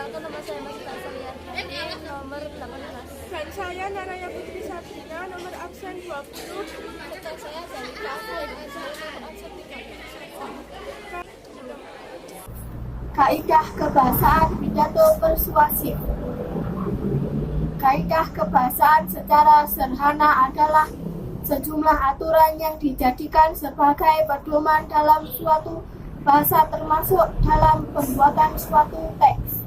Perkenalkan, nama saya Mas Tasalian, nomor 18. Dan saya Naraya Putri Sabrina, nomor absen 20. Serta saya Zalika Afwan, nomor absen 13. Kaidah kebahasaan pidato persuasif. Kaidah kebahasaan secara sederhana adalah sejumlah aturan yang dijadikan sebagai pedoman dalam suatu bahasa, termasuk dalam pembuatan suatu teks.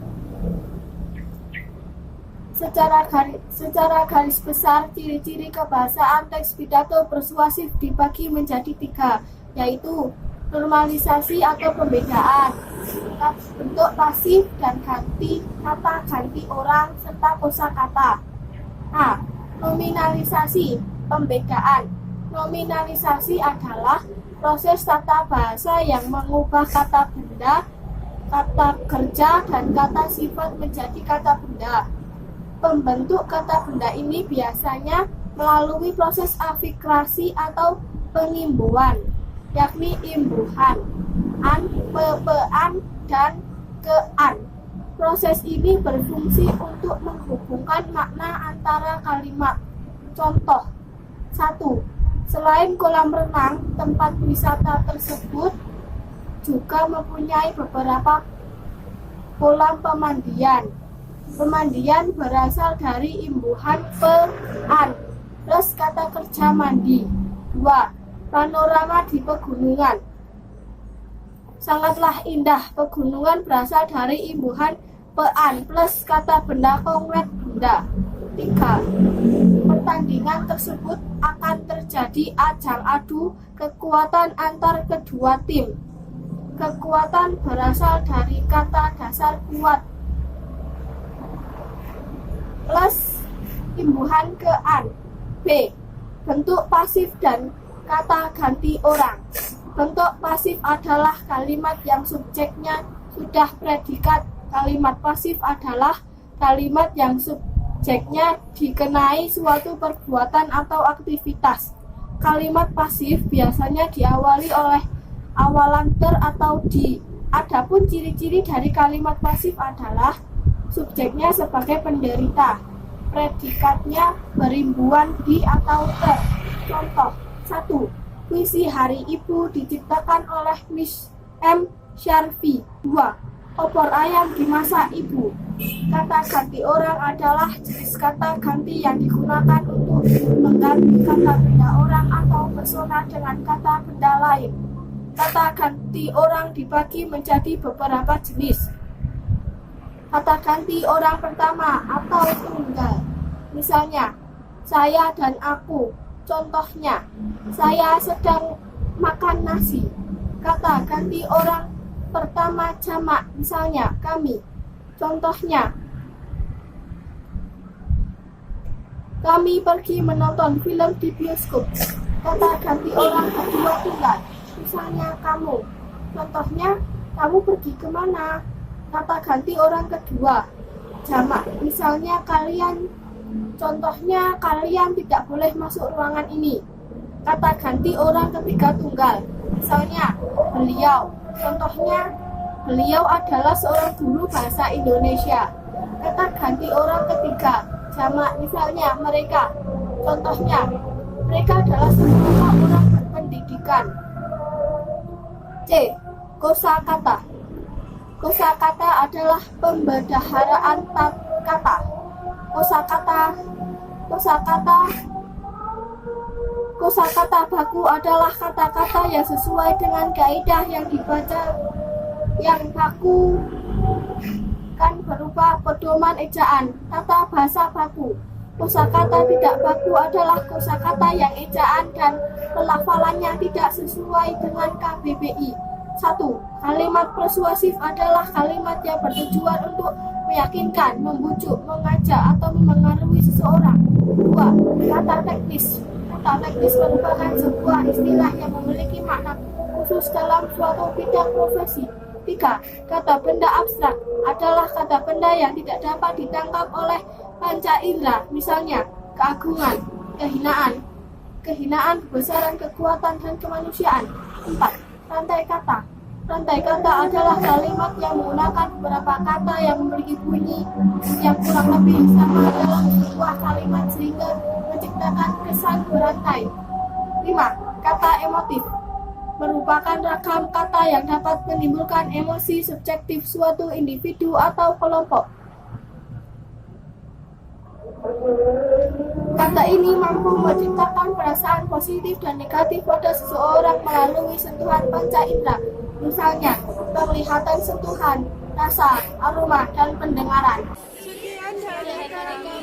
Secara garis besar, ciri-ciri kebahasaan teks pidato persuasif dibagi menjadi 3, yaitu normalisasi atau pembedaan, bentuk pasif dan ganti kata, ganti orang, serta kosakata. A. Nominalisasi, pembedaan. Nominalisasi adalah proses tata bahasa yang mengubah kata benda, kata kerja, dan kata sifat menjadi kata benda. Pembentuk kata benda ini biasanya melalui proses afikrasi atau pengimbuhan, yakni imbuhan, an, pepean, dan kean. Proses ini berfungsi untuk menghubungkan makna antara kalimat. Contoh 1. Selain kolam renang, tempat wisata tersebut juga mempunyai beberapa kolam pemandian. Pemandian berasal dari imbuhan pean plus kata kerja mandi. 2. Panorama di pegunungan. Sangatlah indah. Pegunungan berasal dari imbuhan pean plus kata benda konkret benda. 3. Pertandingan tersebut akan terjadi ajang adu kekuatan antar kedua tim. Kekuatan berasal dari kata dasar kuat plus imbuhan kean. B. Bentuk pasif dan kata ganti orang. Bentuk pasif adalah kalimat yang subjeknya sudah predikat. Kalimat pasif adalah kalimat yang subjeknya dikenai suatu perbuatan atau aktivitas. Kalimat pasif biasanya diawali oleh awalan ter atau di. Adapun ciri-ciri dari kalimat pasif adalah subjeknya sebagai penderita, predikatnya berimbuhan di atau ter. Contoh 1. Puisi Hari Ibu diciptakan oleh Miss M. Syarfi. 2. Opor ayam dimasak ibu. Kata ganti orang adalah jenis kata ganti yang digunakan untuk mengganti kata benda orang atau persona dengan kata benda lain. Kata ganti orang dibagi menjadi beberapa jenis. Kata ganti orang pertama atau tunggal. Misalnya, saya dan aku. Contohnya, saya sedang makan nasi. Kata ganti orang pertama jamak. Misalnya, kami. Contohnya, kami pergi menonton film di bioskop. Kata ganti orang kedua tunggal. Misalnya, kamu. Contohnya, kamu pergi kemana? Kata ganti orang kedua jamak. Misalnya, kalian. Contohnya, kalian tidak boleh masuk ruangan ini. Kata ganti orang ketiga tunggal. Misalnya, beliau. Contohnya, beliau adalah seorang guru bahasa Indonesia. Kata ganti orang ketiga jamak. Misalnya, mereka. Contohnya, mereka adalah sekelompok orang berpendidikan. C. Kosakata. Kosakata adalah pembendaharaan kata. Kosakata baku adalah kata-kata yang sesuai dengan kaidah yang dibaca. Yang baku kan berupa pedoman ejaan. Tata bahasa baku. Kosakata tidak baku adalah kosakata yang ejaan dan pelafalannya tidak sesuai dengan KBBI. 1. Kalimat persuasif adalah kalimat yang bertujuan untuk meyakinkan, membujuk, mengajak, atau memengaruhi seseorang. 2. Kata teknis. Kata teknis merupakan sebuah istilah yang memiliki makna khusus dalam suatu bidang profesi. 3. Kata benda abstrak adalah kata benda yang tidak dapat ditangkap oleh panca indera. Misalnya, keagungan, kehinaan, kebesaran, kekuatan, dan kemanusiaan. 4. Rantai kata. Rantai kata adalah kalimat yang menggunakan beberapa kata yang memiliki bunyi yang kurang lebih sama dalam sebuah kalimat sehingga menciptakan kesan berantai. 5. Kata emotif merupakan ragam kata yang dapat menimbulkan emosi subjektif suatu individu atau kelompok. Kata ini mampu menciptakan perasaan positif dan negatif pada seseorang melalui sentuhan panca indera, misalnya penglihatan, sentuhan, rasa, aroma, dan pendengaran. Sekian dari kami.